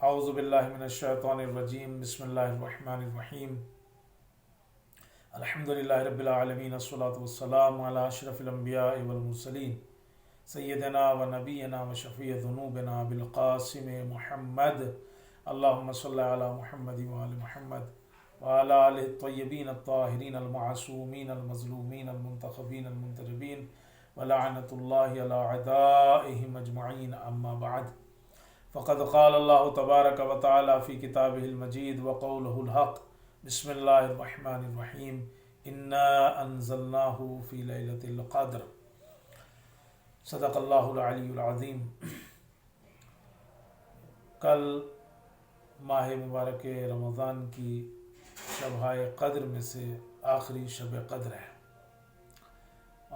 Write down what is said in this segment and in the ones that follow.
اعوذ باللہ من الشیطان الرجیم بسم اللہ الرحمن الرحیم الحمدللہ رب العالمین والصلاة والسلام علی اشرف الانبیاء والمرسلین سیدنا و نبینا و شفیع ذنوبنا بالقاسم محمد اللہم صلی علی محمد وآل محمد وعلی آلہ الطیبین الطاہرین المعصومین المظلومین المنتخبین المنتجبین ولعنت اللہ علی اعدائہم اجمعین اما بعد فقد قال اللہ تبارک و تعالی فی کتابہ المجید وقولہ الحق بسم اللہ الرحمن الرحیم انا انزلناہ فی لیلۃ القدر صدق اللہ العلی العظیم۔ کل ماہ مبارک رمضان کی شبۂ قدر میں سے آخری شب قدر ہے،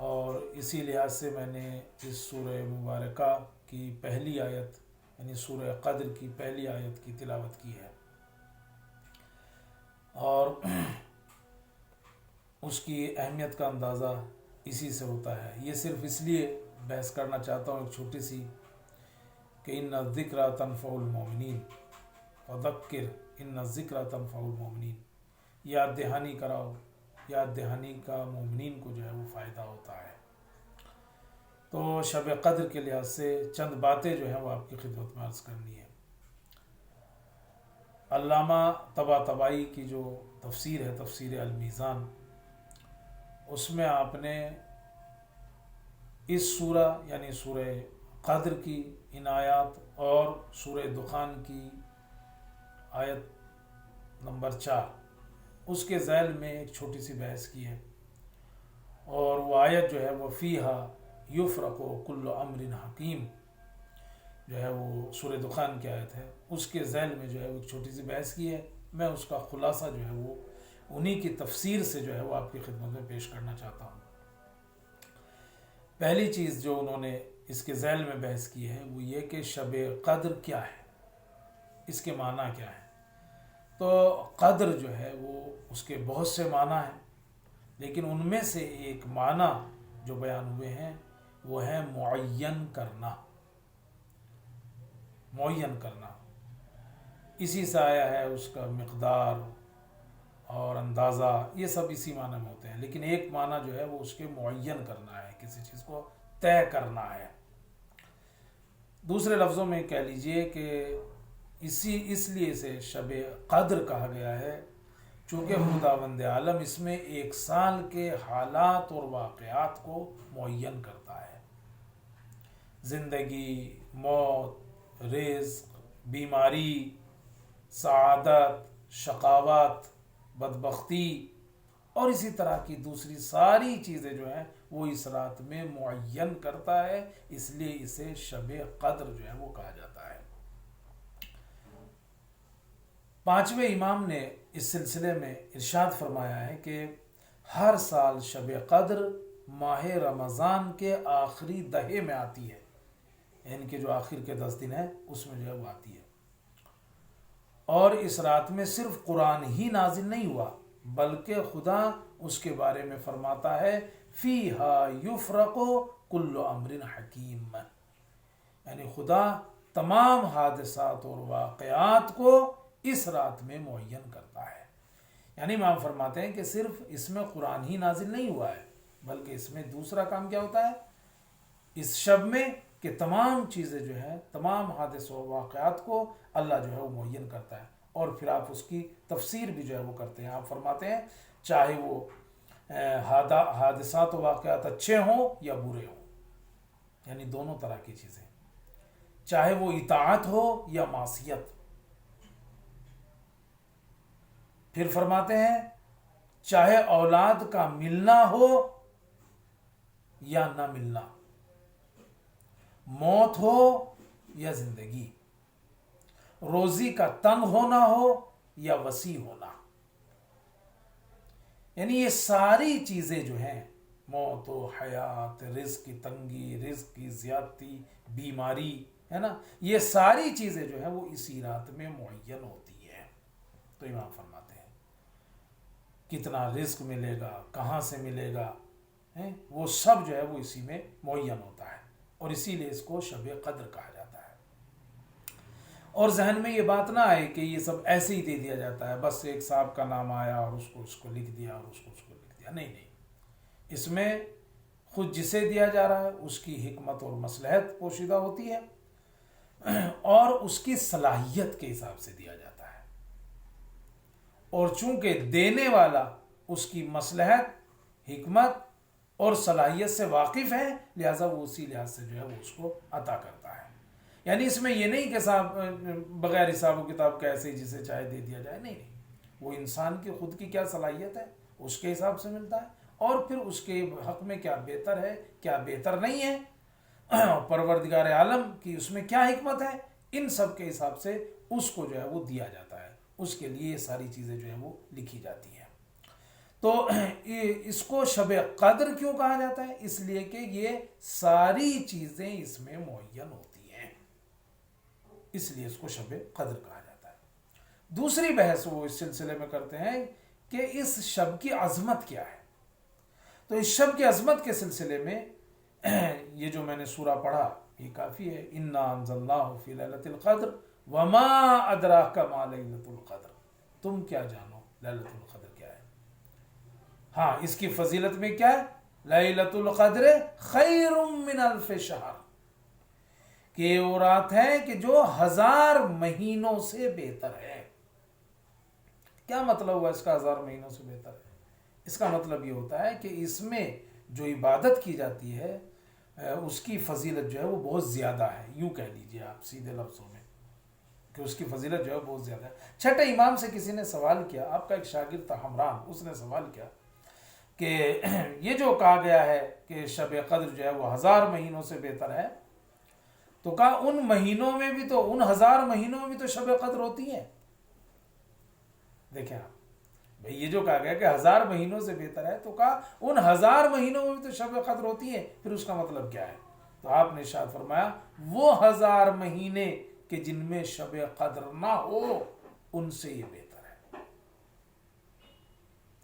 اور اسی لحاظ سے میں نے اس سورہ مبارکہ کی پہلی آیت یعنی سورہ قدر کی پہلی آیت کی تلاوت کی ہے، اور اس کی اہمیت کا اندازہ اسی سے ہوتا ہے۔ یہ صرف اس لیے بحث کرنا چاہتا ہوں ایک چھوٹی سی کہ ان الذکر تنفع المؤمنین، فذکر ان الذکر تنفع المؤمنین، یاد دہانی کراؤ، یاد دہانی کا مومنین کو جو ہے وہ فائدہ ہوتا ہے۔ تو شب قدر کے لحاظ سے چند باتیں جو ہیں وہ آپ کی خدمت میں عرض کرنی ہے۔ علامہ طباطبائی کی جو تفسیر ہے، تفسیر المیزان، اس میں آپ نے اس سورہ یعنی سورہ قدر کی ان آیات اور سورہ دخان کی آیت نمبر 4 اس کے ذیل میں ایک چھوٹی سی بحث کی ہے، اور وہ آیت جو ہے وہ فیہا یفرق کل امر حکیم جو ہے وہ سورہ دخان کی آیت ہے، اس کے ذیل میں جو ہے وہ ایک چھوٹی سی بحث کی ہے۔ میں اس کا خلاصہ جو ہے وہ انہی کی تفسیر سے جو ہے وہ آپ کی خدمت میں پیش کرنا چاہتا ہوں۔ پہلی چیز جو انہوں نے اس کے ذیل میں بحث کی ہے وہ یہ کہ شب قدر کیا ہے، اس کے معنی کیا ہے۔ تو قدر جو ہے وہ اس کے بہت سے معنی ہیں، لیکن ان میں سے ایک معنی جو بیان ہوئے ہیں وہ ہے معین کرنا، معین کرنا۔ اسی سے آیا ہے اس کا مقدار اور اندازہ، یہ سب اسی معنی میں ہوتے ہیں، لیکن ایک معنی جو ہے وہ اس کے معین کرنا ہے، کسی چیز کو طے کرنا ہے۔ دوسرے لفظوں میں کہہ لیجئے کہ اس لیے اسے شب قدر کہا گیا ہے چونکہ خداوند عالم اس میں ایک سال کے حالات اور واقعات کو معین کرتا ہے۔ زندگی، موت، رزق، بیماری، سعادت، شقاوت، بدبختی اور اسی طرح کی دوسری ساری چیزیں جو ہیں وہ اس رات میں معین کرتا ہے، اس لیے اسے شب قدر جو ہے وہ کہا جاتا ہے۔ پانچویں امام نے اس سلسلے میں ارشاد فرمایا ہے کہ ہر سال شب قدر ماہ رمضان کے آخری دہے میں آتی ہے، یعنی کہ جو آخر کے 10 دن ہیں اس میں جو ہے وہ آتی ہے، اور اس رات میں صرف قرآن ہی نازل نہیں ہوا بلکہ خدا اس کے بارے میں فرماتا ہے فیہا یفرق کل امر حکیم، یعنی خدا تمام حادثات اور واقعات کو اس رات میں معین کرتا ہے۔ یعنی امام فرماتے ہیں کہ صرف اس میں قرآن ہی نازل نہیں ہوا ہے بلکہ اس میں دوسرا کام کیا ہوتا ہے اس شب میں کہ تمام چیزیں جو ہیں، تمام حادث و واقعات کو اللہ جو ہے وہ معین کرتا ہے، اور پھر آپ اس کی تفسیر بھی جو ہے وہ کرتے ہیں۔ آپ فرماتے ہیں چاہے وہ حادثات و واقعات اچھے ہوں یا برے ہوں، یعنی دونوں طرح کی چیزیں، چاہے وہ اطاعت ہو یا معصیت۔ پھر فرماتے ہیں چاہے اولاد کا ملنا ہو یا نہ ملنا، موت ہو یا زندگی، روزی کا تنگ ہونا ہو یا وسیع ہونا، یعنی یہ ساری چیزیں جو ہیں، موت و حیات، رزق کی تنگی، رزق کی زیادتی، بیماری، ہے نا، یہ ساری چیزیں جو ہیں وہ اسی رات میں معین ہوتی ہے۔ تو امام فرماتے ہیں کتنا رزق ملے گا، کہاں سے ملے گا، وہ سب جو ہے وہ اسی میں معین ہوتا ہے، اور اسی لیے اس کو شب قدر کہا جاتا ہے۔ اور ذہن میں یہ بات نہ آئے کہ یہ سب ایسے ہی دے دیا جاتا ہے، بس ایک صاحب کا نام آیا اور اس کو لکھ دیا اور اس کو لکھ دیا، نہیں، اس میں خود جسے دیا جا رہا ہے اس کی حکمت اور مصلحت پوشیدہ ہوتی ہے اور اس کی صلاحیت کے حساب سے دیا جاتا ہے، اور چونکہ دینے والا اس کی مصلحت، حکمت اور صلاحیت سے واقف ہے، لہذا وہ اسی لحاظ سے جو ہے وہ اس کو عطا کرتا ہے۔ یعنی اس میں یہ نہیں کہ صاحب بغیر حساب و کتاب کیسے جسے چاہے دے دیا جائے، نہیں، وہ انسان کی خود کی کیا صلاحیت ہے اس کے حساب سے ملتا ہے، اور پھر اس کے حق میں کیا بہتر ہے کیا بہتر نہیں ہے، پروردگار عالم کی اس میں کیا حکمت ہے، ان سب کے حساب سے اس کو جو ہے وہ دیا جاتا ہے، اس کے لیے یہ ساری چیزیں جو ہیں وہ لکھی جاتی ہیں۔ تو اس کو شب قدر کیوں کہا جاتا ہے؟ اس لیے کہ یہ ساری چیزیں اس میں معین ہوتی ہیں، اس لیے اس کو شب قدر کہا جاتا ہے۔ دوسری بحث وہ اس سلسلے میں کرتے ہیں کہ اس شب کی عظمت کیا ہے۔ تو اس شب کی عظمت کے سلسلے میں یہ جو میں نے سورہ پڑھا یہ کافی ہے، انا انزلناہ فی لیلۃ القدر وما ادراک ما لیلۃ القدر، تم کیا جانو لیلۃ القدر کیا ہے۔ ہاں، اس کی فضیلت میں کیا ہے؟ لیلۃ القدر خیر من الف شہر، کہ وہ رات ہے کہ جو 1000 مہینوں سے بہتر ہے۔ کیا مطلب ہوا اس کا 1000 مہینوں سے بہتر ہے؟ اس کا مطلب یہ ہوتا ہے کہ اس میں جو عبادت کی جاتی ہے اس کی فضیلت جو ہے وہ بہت زیادہ ہے، یوں کہہ لیجئے آپ سیدھے لفظوں میں کہ اس کی فضیلت جو ہے بہت زیادہ ہے۔ چھٹے امام سے کسی نے سوال کیا، آپ کا ایک شاگرد تھا حمران، اس نے سوال کیا کہ یہ جو کہا گیا ہے کہ شب قدر جو ہے وہ 1000 مہینوں سے بہتر ہے، تو کہا ان مہینوں میں بھی تو، ان 1000 مہینوں میں بھی تو شب قدر ہوتی ہے۔ دیکھیں آپ بھئی، یہ جو کہا گیا کہ 1000 مہینوں سے بہتر ہے، تو کہا ان 1000 مہینوں میں بھی تو شب قدر ہوتی ہے، پھر اس کا مطلب کیا ہے؟ تو آپ نے ارشاد فرمایا وہ 1000 مہینے کہ جن میں شب قدر نہ ہو ان سے یہ بہتر ہے۔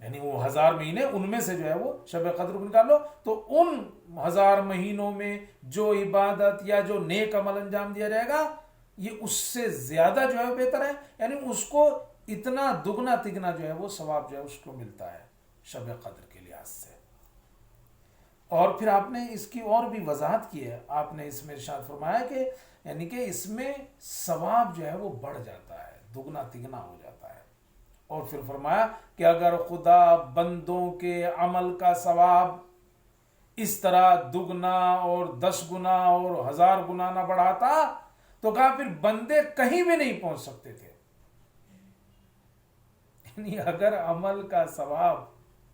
یعنی وہ 1000 مہینے ان میں سے جو ہے وہ شب قدر کو نکال لو، تو ان 1000 مہینوں میں جو عبادت یا جو نیک عمل انجام دیا جائے گا یہ اس سے زیادہ جو ہے بہتر ہے، یعنی اس کو اتنا دگنا تگنا جو ہے وہ ثواب جو ہے اس کو ملتا ہے شب قدر کے لحاظ سے۔ اور پھر آپ نے اس کی اور بھی وضاحت کی ہے، آپ نے اس میں ارشاد فرمایا کہ یعنی کہ اس میں ثواب جو ہے وہ بڑھ جاتا ہے، دگنا تگنا ہو جاتا ہے، اور پھر فرمایا کہ اگر خدا بندوں کے عمل کا ثواب اس طرح دگنا اور 10 گنا اور 1000 گنا نہ بڑھاتا تو کہا پھر بندے کہیں بھی نہیں پہنچ سکتے تھے۔ یعنی اگر عمل کا ثواب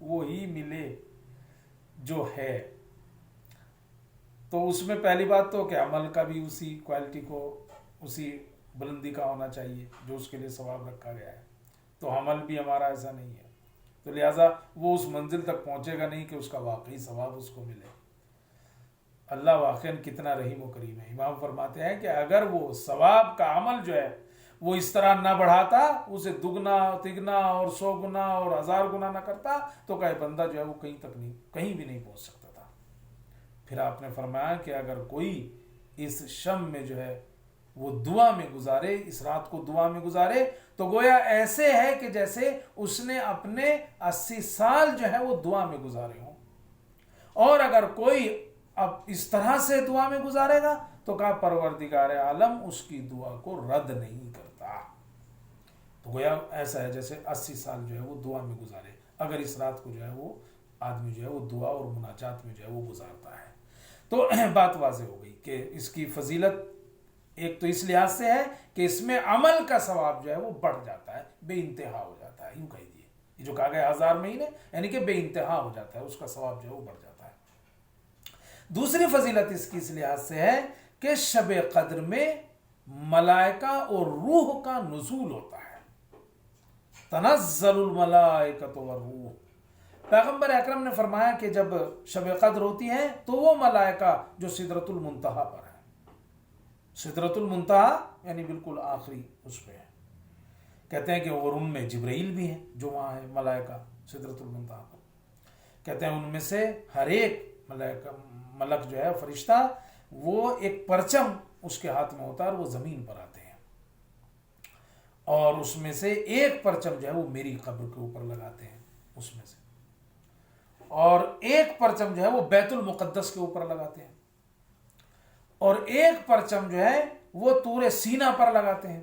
وہی ملے جو ہے تو اس میں پہلی بات تو کہ عمل کا بھی اسی کوالٹی کو، اسی بلندی کا ہونا چاہیے جو اس کے لیے ثواب رکھا گیا ہے، تو عمل بھی ہمارا ایسا نہیں ہے، تو لہٰذا وہ اس منزل تک پہنچے گا نہیں کہ اس کا واقعی ثواب اس کو ملے۔ اللہ واقعاً کتنا رحیم و کریم ہے۔ امام فرماتے ہیں کہ اگر وہ ثواب کا عمل جو ہے وہ اس طرح نہ بڑھاتا، اسے دگنا تگنا اور 100 گنا اور 1000 گنا نہ کرتا تو کہ بندہ جو ہے وہ کہیں بھی نہیں پہنچ سکتا تھا۔ پھر آپ نے فرمایا کہ اگر کوئی اس شب میں جو ہے وہ دعا میں گزارے، اس رات کو دعا میں گزارے، تو گویا ایسے ہے کہ جیسے اس نے اپنے 80 سال جو ہے وہ دعا میں گزارے ہوں۔ اور اگر کوئی اب اس طرح سے دعا میں گزارے گا تو کہا پروردگار عالم اس کی دعا کو رد نہیں کرتا۔ تو گویا ایسا ہے جیسے 80 سال جو ہے وہ دعا میں گزارے، اگر اس رات کو جو ہے وہ آدمی جو ہے وہ دعا اور مناجات میں جو ہے وہ گزارتا ہے۔ تو بات واضح ہو گئی کہ اس کی فضیلت ایک تو اس لحاظ سے ہے کہ اس میں عمل کا ثواب جو ہے وہ بڑھ جاتا ہے، بے انتہا ہو جاتا ہے، یوں کہیے یہ جو کہا گیا 1000 مہینے یعنی کہ بے انتہا ہو جاتا ہے، اس کا ثواب جو ہے وہ بڑھ جاتا ہے۔ دوسری فضیلت اس کی اس لحاظ سے ہے کہ شب قدر میں ملائکہ اور روح کا نزول ہوتا ہے، تنزل الملائکۃ والروح۔ پیغمبر اکرم نے فرمایا کہ جب شب قدر ہوتی ہے تو وہ ملائکہ جو سدرۃ المنتہا پر ہے، سدرۃ المنتہا یعنی بالکل آخری اس پہ ہے، کہتے ہیں کہ اور ان میں جبرائیل بھی ہیں جو وہاں ہے، ملائکہ سدرۃ المنتہا پر، کہتے ہیں ان میں سے ہر ایک ملک جو ہے فرشتہ وہ ایک پرچم اس کے ہاتھ میں ہوتا ہے اور وہ زمین پر آتے ہیں، اور اس میں سے ایک پرچم جو ہے وہ میری قبر کے اوپر لگاتے ہیں اس میں سے، اور ایک پرچم جو ہے وہ بیت المقدس کے اوپر لگاتے ہیں، اور ایک پرچم جو ہے وہ طور سینا پر لگاتے ہیں،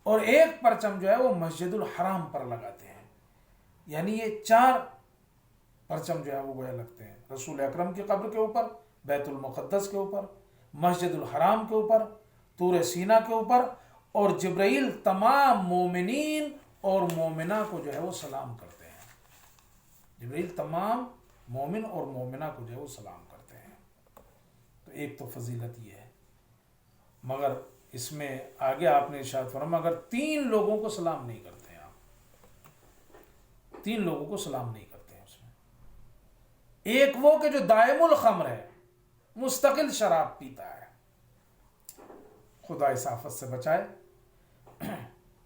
اور ایک پرچم جو ہے وہ مسجد الحرام پر لگاتے ہیں۔ یعنی یہ 4 پرچم جو ہے وہ گویا لگتے ہیں، رسول اکرم کی قبر کے اوپر، بیت المقدس کے اوپر، مسجد الحرام کے اوپر، طور سینا کے اوپر، اور جبرائیل تمام مومنین اور مومنہ کو جو ہے وہ سلام کرتے ہیں۔ جبرائیل تمام مومن اور مومنہ کو جو ہے وہ سلام کرتے ہیں۔ تو ایک تو فضیلت یہ ہے، مگر اس میں آگے آپ نے ارشاد فرمایا اگر 3 لوگوں کو سلام نہیں کرتے ہیں، آپ 3 لوگوں کو سلام نہیں کرتے ہیں اس میں، ایک وہ کہ جو دائم الخمر ہے، مستقل شراب پیتا ہے، خدا اس آفت سے بچائے،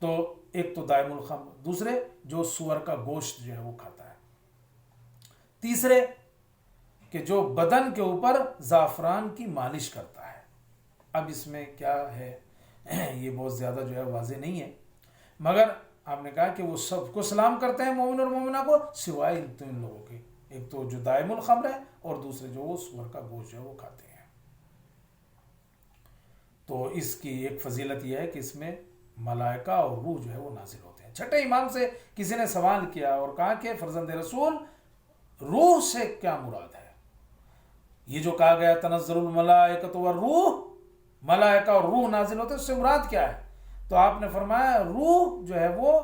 تو ایک تو دائم الخمر، دوسرے جو سور کا گوشت جو ہے وہ کھاتا ہے، تیسرے کہ جو بدن کے اوپر زعفران کی مالش کرتا ہے۔ اب اس میں کیا ہے یہ بہت زیادہ جو ہے واضح نہیں ہے، مگر آپ نے کہا کہ وہ سب کو سلام کرتے ہیں مومن اور مومنہ کو سوائے ان 3 لوگوں کے، ایک تو جو دائم الخمر ہے اور دوسرے جو وہ سور کا گوشت جو ہے وہ کھاتے ہیں۔ تو اس کی ایک فضیلت یہ ہے کہ اس میں ملائکہ اور روح جو ہے وہ نازل ہوتے ہیں۔ چھٹے امام سے کسی نے سوال کیا اور کہا کہ فرزند رسول روح سے کیا مراد ہے؟ یہ جو کہا گیا تنزل الملائکۃ والروح، ملائکہ اور روح نازل ہوتے ہیں، اس سے مراد کیا ہے؟ تو آپ نے فرمایا روح جو ہے وہ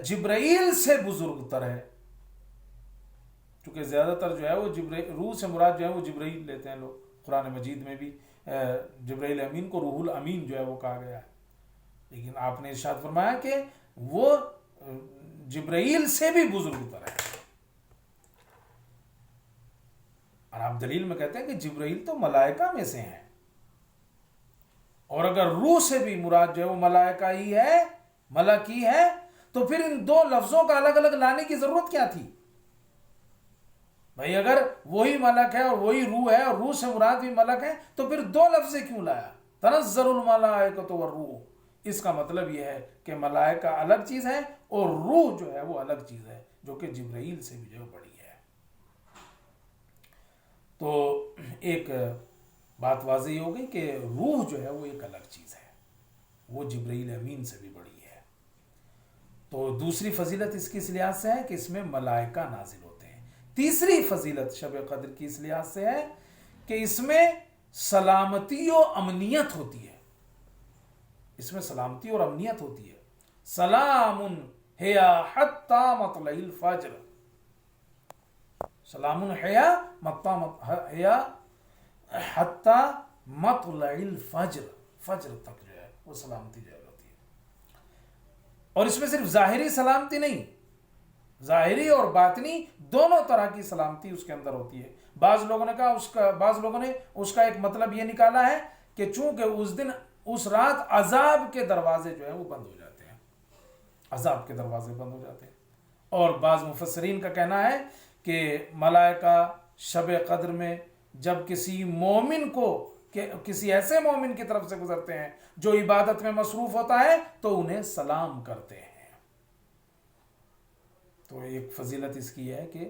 جبرائیل سے بزرگ تر ہے، چونکہ زیادہ تر جو ہے وہ روح سے مراد جو ہے وہ جبرائیل لیتے ہیں لوگ، قرآن مجید میں بھی جبرائیل امین کو روح الامین جو ہے وہ کہا گیا ہے، لیکن آپ نے ارشاد فرمایا کہ وہ جبرائیل سے بھی بزرگ تر ہے، اور آپ دلیل میں کہتے ہیں کہ جبرائیل تو ملائکہ میں سے ہیں، اور اگر روح سے بھی مراد جو ہے وہ ملائکہ ہی ہے، ملک ہی ہے، تو پھر ان 2 لفظوں کا الگ الگ لانے کی ضرورت کیا تھی؟ بھائی اگر وہی ملک ہے اور وہی روح ہے اور روح سے مراد بھی ملک ہے تو پھر 2 لفظ کیوں لایا؟ تنزل الملائکۃ والروح، اس کا مطلب یہ ہے کہ ملائکہ الگ چیز ہے اور روح جو ہے وہ الگ چیز ہے، جو کہ جبرائیل سے بھی جو بڑی ہے۔ تو ایک بات واضح ہو گئی کہ روح جو ہے وہ ایک الگ چیز ہے، وہ جبرائیل امین سے بھی بڑی ہے۔ تو دوسری فضیلت اس کی اس لحاظ سے ہے کہ اس میں ملائکہ نازل ہوتے ہیں۔ تیسری فضیلت شب قدر کی اس لحاظ سے ہے کہ اس میں سلامتی و امنیت ہوتی ہے، اس میں سلامتی اور امنیت ہوتی ہے۔ سلام ہی حتی مطلع الفجر، سلام ہی حتی مطلع الفجر، فجر تک جو ہے وہ سلامتی جو ہوتی ہے۔ اور اس میں صرف ظاہری سلامتی نہیں، ظاہری اور باطنی دونوں طرح کی سلامتی اس کے اندر ہوتی ہے۔ بعض لوگوں نے کہا بعض لوگوں نے اس کا ایک مطلب یہ نکالا ہے کہ چونکہ اس دن اس رات عذاب کے دروازے جو ہیں وہ بند ہو جاتے ہیں، عذاب کے دروازے بند ہو جاتے ہیں۔ اور بعض مفسرین کا کہنا ہے کہ ملائکہ شب قدر میں جب کسی مومن کو کسی ایسے مومن کی طرف سے گزرتے ہیں جو عبادت میں مصروف ہوتا ہے تو انہیں سلام کرتے ہیں۔ تو ایک فضیلت اس کی ہے کہ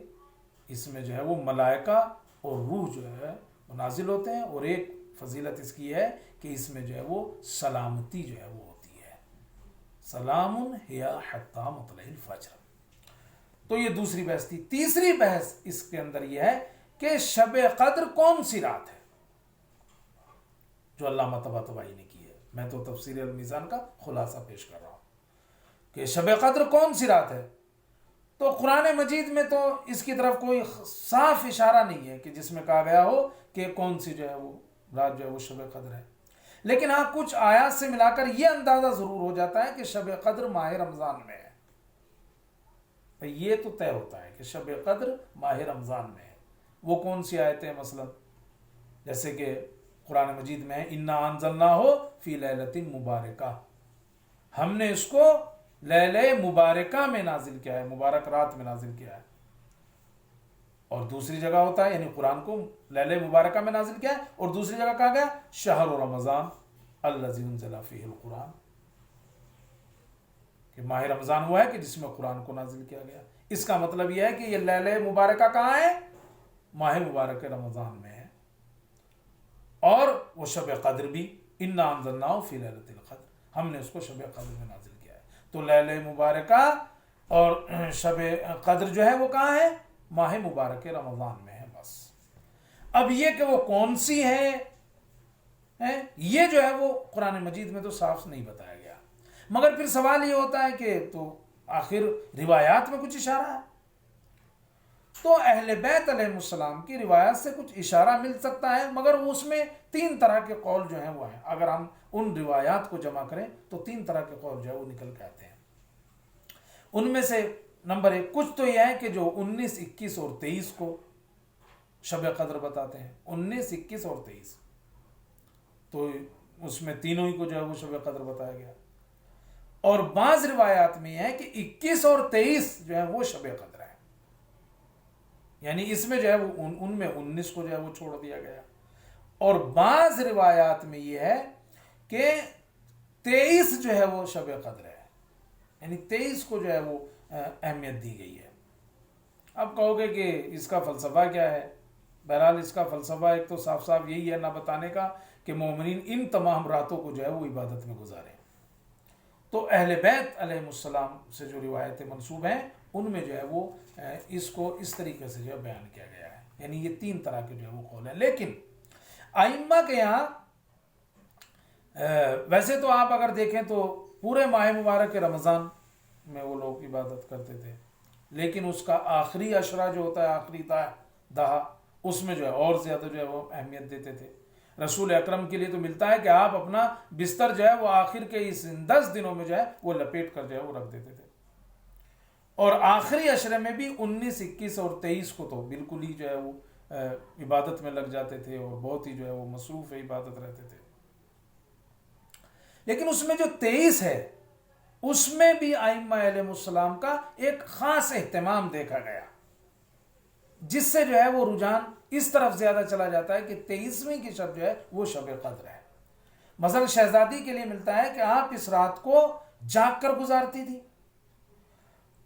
اس میں جو ہے وہ ملائکہ اور روح جو ہے وہ نازل ہوتے ہیں، اور ایک فضیلت اس کی ہے کہ اس میں جو ہے وہ سلامتی جو ہے وہ ہوتی ہے، سلام ہی حتی مطلع الفجر۔ تو یہ دوسری بحث تھی۔ تیسری بحث اس کے اندر یہ ہے کہ شب قدر کون سی رات ہے جو علامہ طباطبائی نے کی ہے۔ میں تو تفسیر المیزان کا خلاصہ پیش کر رہا ہوں کہ شب قدر کون سی رات ہے۔ تو قرآن مجید میں تو اس کی طرف کوئی صاف اشارہ نہیں ہے کہ جس میں کہا گیا ہو کہ کون سی جو ہے وہ رات جو ہے وہ شب قدر ہے، لیکن ہاں کچھ آیات سے ملا کر یہ اندازہ ضرور ہو جاتا ہے کہ شب قدر ماہ رمضان میں ہے۔ یہ تو طے ہوتا ہے کہ شب قدر ماہ رمضان میں ہے۔ وہ کون سی آیتیں؟ مثلا جیسے کہ قرآن مجید میں اِنَّا أَنزَلْنَاهُ فِي لَيْلَةٍ مُبَارَكَةٍ، ہم نے اس کو لیلہ مبارکہ میں نازل کیا ہے، مبارک رات میں نازل کیا ہے۔ اور دوسری جگہ ہوتا ہے یعنی قرآن کو لیلہ مبارکہ میں نازل کیا ہے، اور دوسری جگہ کہا گیا شہر رمضان الذی انزل فیہ القرآن۔ کہ ماہ رمضان وہ ہے کہ جس میں قرآن کو نازل کیا گیا. اس کا مطلب یہ ہے کہ یہ لیلہ مبارکہ کہاں ہے؟ ماہ مبارک رمضان میں ہے. اور وہ شب قدر بھی انا انزلناہ فی لیلۃ القدر، ہم نے اس کو شب قدر میں نازل کیا ہے. تو لیلہ مبارکہ اور شب قدر جو ہے وہ کہاں ہے؟ ماہ مبارک رمضان میں ہے. بس اب یہ کہ وہ کون سی ہے یہ جو ہے وہ قرآن مجید میں تو صاف نہیں بتایا گیا. مگر پھر سوال یہ ہوتا ہے کہ تو آخر روایات میں کچھ اشارہ ہے. تو اہل بیت علیہ السلام کی روایات سے کچھ اشارہ مل سکتا ہے، مگر اس میں 3 طرح کے قول جو ہیں وہ ہیں. اگر ہم ان روایات کو جمع کریں تو 3 طرح کے قول جو ہے وہ نکل کے آتے ہیں. ان میں سے نمبر 1 کچھ تو یہ ہے کہ جو 19، 21 اور 23 کو شب قدر بتاتے ہیں. 19، 21 اور 23 تو اس میں تینوں ہی کو جو ہے وہ شب قدر بتایا گیا. اور بعض روایات میں یہ ہے کہ 21 اور 23 جو ہے وہ شب قدر ہے، یعنی اس میں جو ہے وہ ان میں 19 کو جو ہے وہ چھوڑ دیا گیا. اور بعض روایات میں یہ ہے کہ 23 جو ہے وہ شب قدر ہے، یعنی 23 کو جو ہے وہ اہمیت دی گئی ہے. اب کہو گے کہ اس کا فلسفہ کیا ہے؟ بہرحال اس کا فلسفہ ایک تو صاف صاف یہی ہے نہ بتانے کا کہ مومنین ان تمام راتوں کو جو ہے وہ عبادت میں گزاریں. تو اہل بیت علیہ السلام سے جو روایتیں منسوب ہیں ان میں جو ہے وہ اس کو اس طریقے سے جو ہے بیان کیا گیا ہے. یعنی یہ 3 طرح کے جو ہے وہ قول ہیں. لیکن ائمہ کے یہاں ویسے تو آپ اگر دیکھیں تو پورے ماہ مبارک رمضان میں وہ لوگ عبادت کرتے تھے، لیکن اس کا آخری عشرہ جو ہوتا ہے، آخری دہا، اس میں جو ہے اور زیادہ جو ہے وہ اہمیت دیتے تھے. رسول اکرم کے لیے تو ملتا ہے کہ آپ اپنا بستر جو ہے وہ آخر کے اس 10 دنوں میں جو ہے وہ لپیٹ کر جو ہے وہ رکھ دیتے تھے. اور آخری عشرے میں بھی 19، 21 اور 23 کو تو بالکل ہی جو ہے وہ عبادت میں لگ جاتے تھے اور بہت ہی جو ہے وہ مصروف عبادت رہتے تھے. لیکن اس میں جو 23 ہے اس میں بھی ائمہ علیہ السلام کا ایک خاص اہتمام دیکھا گیا، جس سے جو ہے وہ رجحان اس طرف زیادہ چلا جاتا ہے کہ 23ویں کی شب جو ہے وہ شب قدر ہے. مثلا شہزادی کے لیے ملتا ہے کہ آپ اس رات کو جاگ کر گزارتی تھی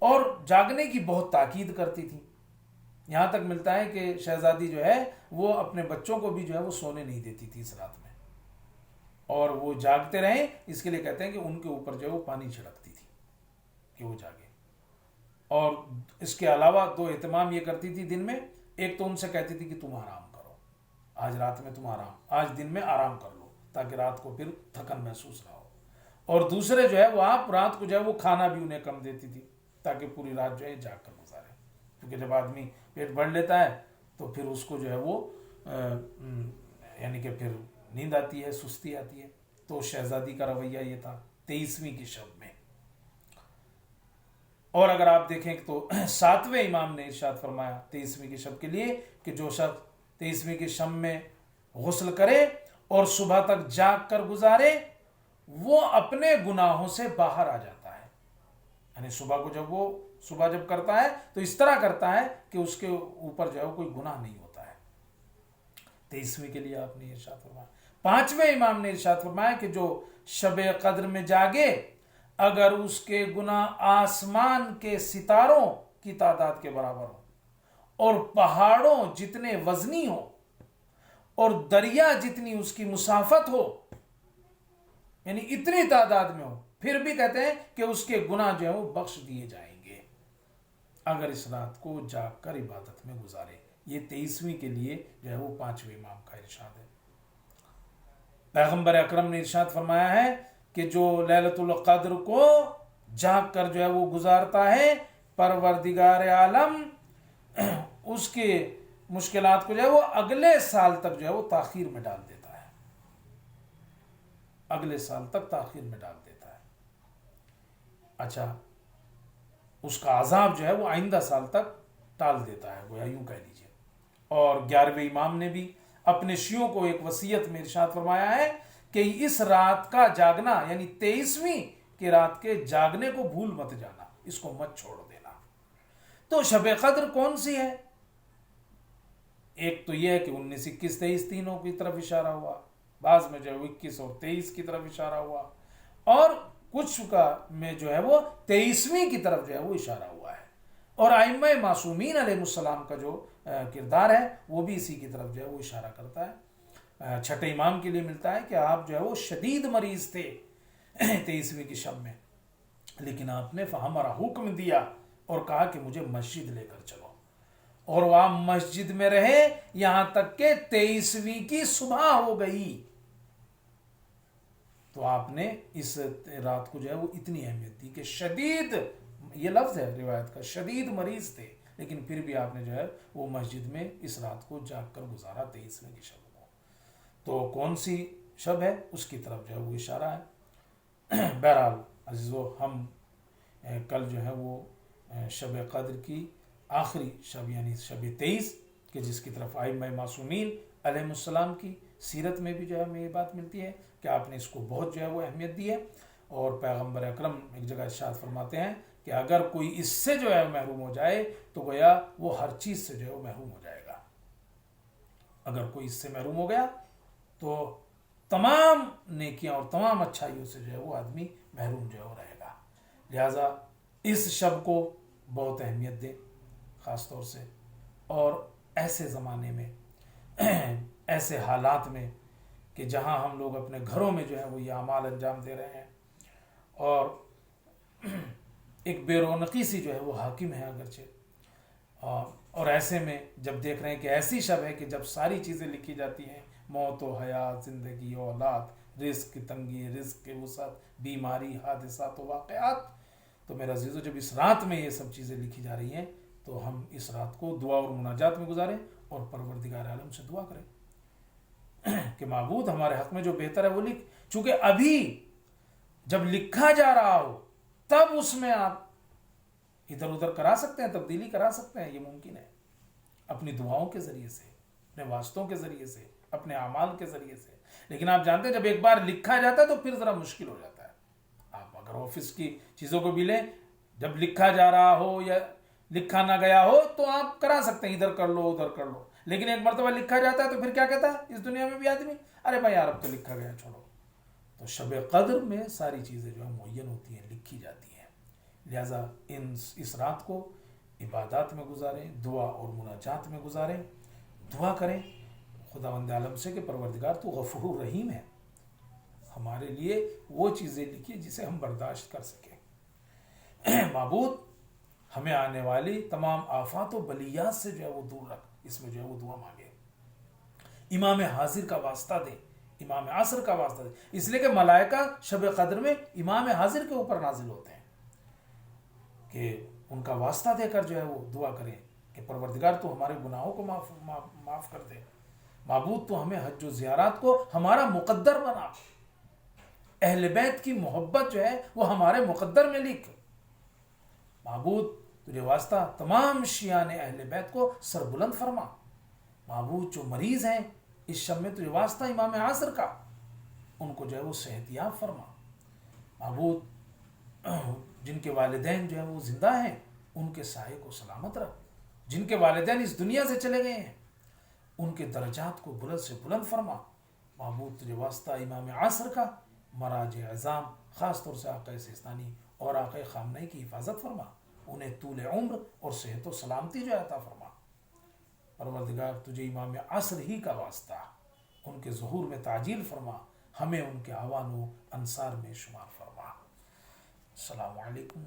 اور جاگنے کی بہت تاکید کرتی تھی. یہاں تک ملتا ہے کہ شہزادی جو ہے وہ اپنے بچوں کو بھی جو ہے وہ سونے نہیں دیتی تھی اس رات میں، اور وہ جاگتے رہیں اس کے لیے کہتے ہیں کہ ان کے اوپر جو ہے وہ پانی چھڑکتی تھی کہ وہ جاگے. اور اس کے علاوہ 2 اہتمام یہ کرتی تھی دن میں. ایک تو ان سے کہتی تھی کہ تم آرام کرو، آج رات میں تم آج دن میں آرام کر لو تاکہ رات کو پھر تھکن محسوس نہ ہو. اور دوسرے جو ہے وہ آپ رات کو جو ہے وہ کھانا بھی انہیں کم دیتی تھی تاکہ پوری رات جو ہے جاگ کر گزارے. کیونکہ جب آدمی پیٹ بھر لیتا ہے تو پھر اس کو جو ہے وہ یعنی کہ پھر نیند آتی ہے، سستی آتی ہے. تو شہزادی کا رویہ یہ تھا 23ویں کی شب میں. اور اگر آپ دیکھیں تو 7ویں امام نے ارشاد فرمایا 23ویں کی شب کے لیے کہ جو شخص 23ویں کی شب میں غسل کرے اور صبح تک جاگ کر گزارے وہ اپنے گناہوں سے باہر آ جاتا ہے. یعنی صبح جب کرتا ہے تو اس طرح کرتا ہے کہ اس کے اوپر جو ہے کوئی گناہ نہیں ہوتا ہے. 23ویں کے لیے آپ نے ارشاد فرمایا. 5ویں امام نے ارشاد فرمایا کہ جو شب قدر میں جاگے اگر اس کے گناہ آسمان کے ستاروں کی تعداد کے برابر ہو اور پہاڑوں جتنے وزنی ہو اور دریا جتنی اس کی مسافت ہو، یعنی اتنی تعداد میں ہو، پھر بھی کہتے ہیں کہ اس کے گناہ جو ہے وہ بخش دیے جائیں گے اگر اس رات کو جاگ کر عبادت میں گزارے. یہ 23ویں کے لیے جو ہے وہ 5ویں امام کا ارشاد ہے. پیغمبر اکرم نے ارشاد فرمایا ہے کہ جو لیلۃ القدر کو جاگ کر جو ہے وہ گزارتا ہے پروردگار عالم اس کے مشکلات کو جو ہے وہ اگلے سال تک جو ہے وہ تاخیر میں ڈال دیتا ہے. اگلے سال تک تاخیر میں ڈال دیتا ہے. اچھا، اس کا عذاب جو ہے وہ آئندہ سال تک ٹال دیتا ہے، وہ یوں کہہ لیجیے. اور 11ویں امام نے بھی اپنے شیعوں کو ایک وصیت میں ارشاد فرمایا ہے کہ اس رات کا جاگنا یعنی 23ویں کی رات کے جاگنے کو بھول مت جانا، اس کو مت چھوڑ دینا. تو شب قدر کون سی ہے؟ ایک تو یہ ہے کہ 19، 21، 23 تینوں کی طرف اشارہ ہوا، بعض میں جو ہے 21 اور 23 کی طرف اشارہ ہوا. اور کچھ کا میں جو ہے وہ 23ویں کی طرف جو ہے وہ اشارہ ہوا ہے، اور ائمہ معصومین علیہ السلام کا جو کردار ہے وہ بھی اسی کی طرف جو ہے وہ اشارہ کرتا ہے۔ چھٹے امام کے لیے ملتا ہے کہ آپ جو ہے وہ شدید مریض تھے 23ویں کی شب میں، لیکن آپ نے ہمارا حکم دیا اور کہا کہ مجھے مسجد لے کر چلو، اور وہ آپ مسجد میں رہے یہاں تک کہ 23ویں کی صبح ہو گئی۔ تو آپ نے اس رات کو جو ہے وہ اتنی اہمیت دی کہ شدید، یہ لفظ ہے روایت کا، شدید مریض تھے، لیکن پھر بھی آپ نے جو ہے وہ مسجد میں اس رات کو جاگ کر گزارا 23ویں کی شب کو۔ تو کون سی شب ہے اس کی طرف جو ہے وہ اشارہ ہے۔ بہرحال عزیزو، ہم کل جو ہے وہ شب قدر کی آخری شب یعنی شب 23 کہ جس کی طرف ائمہ معصومین علیہ السلام کی سیرت میں بھی جو ہے ہمیں یہ بات ملتی ہے کہ آپ نے اس کو بہت جو ہے وہ اہمیت دی ہے، اور پیغمبر اکرم ایک جگہ ارشاد فرماتے ہیں کہ اگر کوئی اس سے جو ہے محروم ہو جائے تو گویا وہ ہر چیز سے جو ہے وہ محروم ہو جائے گا۔ اگر کوئی اس سے محروم ہو گیا تو تمام نیکیاں اور تمام اچھائیوں سے جو ہے وہ آدمی محروم جو ہے وہ رہے گا۔ لہٰذا اس شب کو بہت اہمیت دیں خاص طور سے، اور ایسے زمانے میں ایسے حالات میں کہ جہاں ہم لوگ اپنے گھروں میں جو ہے وہ یہ اعمال انجام دے رہے ہیں، اور ایک بے رونقی سی جو ہے وہ حاکم ہے اگرچہ، اور ایسے میں جب دیکھ رہے ہیں کہ ایسی شب ہے کہ جب ساری چیزیں لکھی جاتی ہیں، موت و حیات، زندگی و اولاد، رزق کی تنگی، رزق کے وسعت، بیماری، حادثات و واقعات، تو میرا عزیزو جب اس رات میں یہ سب چیزیں لکھی جا رہی ہیں تو ہم اس رات کو دعا اور مناجات میں گزاریں اور پروردگار عالم سے دعا کریں کہ معبود ہمارے حق میں جو بہتر ہے وہ لکھ، چونکہ ابھی جب لکھا جا رہا ہو تب اس میں آپ ادھر ادھر کرا سکتے ہیں، تبدیلی کرا سکتے ہیں، یہ ممکن ہے اپنی دعاؤں کے ذریعے سے، اپنے واسطوں کے ذریعے سے، اپنے اعمال کے ذریعے سے۔ لیکن آپ جانتے ہیں جب ایک بار لکھا جاتا ہے تو پھر ذرا مشکل ہو جاتا ہے۔ آپ اگر آفس کی چیزوں کو بھی لیں، جب لکھا جا رہا ہو یا لکھا نہ گیا ہو تو آپ کرا سکتے ہیں، ادھر کر لو ادھر کر لو، لیکن ایک مرتبہ لکھا جاتا ہے تو پھر کیا کہتا ہے اس دنیا میں بھی آدمی، ارے بھائی یار اب تو لکھا گیا چھوڑو۔ تو شب قدر میں ساری چیزیں جو ہے معین ہوتی ہیں، لکھی جاتی ہیں، لہٰذا اس رات کو عبادات میں گزاریں، دعا اور مناجات میں گزاریں، دعا کریں خداوند عالم سے کہ پروردگار تو غفور رحیم ہے، ہمارے لیے وہ چیزیں لکھی جسے ہم برداشت کر سکیں۔ معبود ہمیں آنے والی تمام آفات و بلیات سے جو ہے وہ دور رکھ، اس میں جو ہے وہ دعا مانگے، امام حاضر کا واسطہ دے، امام عصر کا واسطہ دے، اس لیے کہ ملائکہ شب قدر میں امام حاضر کے اوپر نازل ہوتے ہیں کہ ان کا واسطہ دے کر جو ہے وہ دعا کریں کہ پروردگار تو ہمارے گناہوں کو معاف کر دے، معبود تو ہمیں حج و زیارات کو ہمارا مقدر بنا، اہل بیت کی محبت جو ہے وہ ہمارے مقدر میں لکھ، معبود تجھے واسطہ تمام شیعان اہل بیت کو سربلند فرما، معبود جو مریض ہیں اس شب میں تجھے واسطہ امام عصر کا، ان کو جو ہے وہ صحت یاب فرما، معبود جن کے والدین جو ہیں وہ زندہ ہیں ان کے سائے کو سلامت رکھ، جن کے والدین اس دنیا سے چلے گئے ہیں ان کے درجات کو بلند سے بلند فرما، معبود تجھے واسطہ امام عصر کا مراج عظام خاص طور سے آقا سیستانی اور آقا خامنہی کی حفاظت فرما، انہیں طول عمر اور صحت و سلامتی جو عطا فرما، پروردگار تجھے امام عصر ہی کا واسطہ ان کے ظہور میں تعجیل فرما، ہمیں ان کے اعوان و انصار میں شمار فرما۔ السلام علیکم۔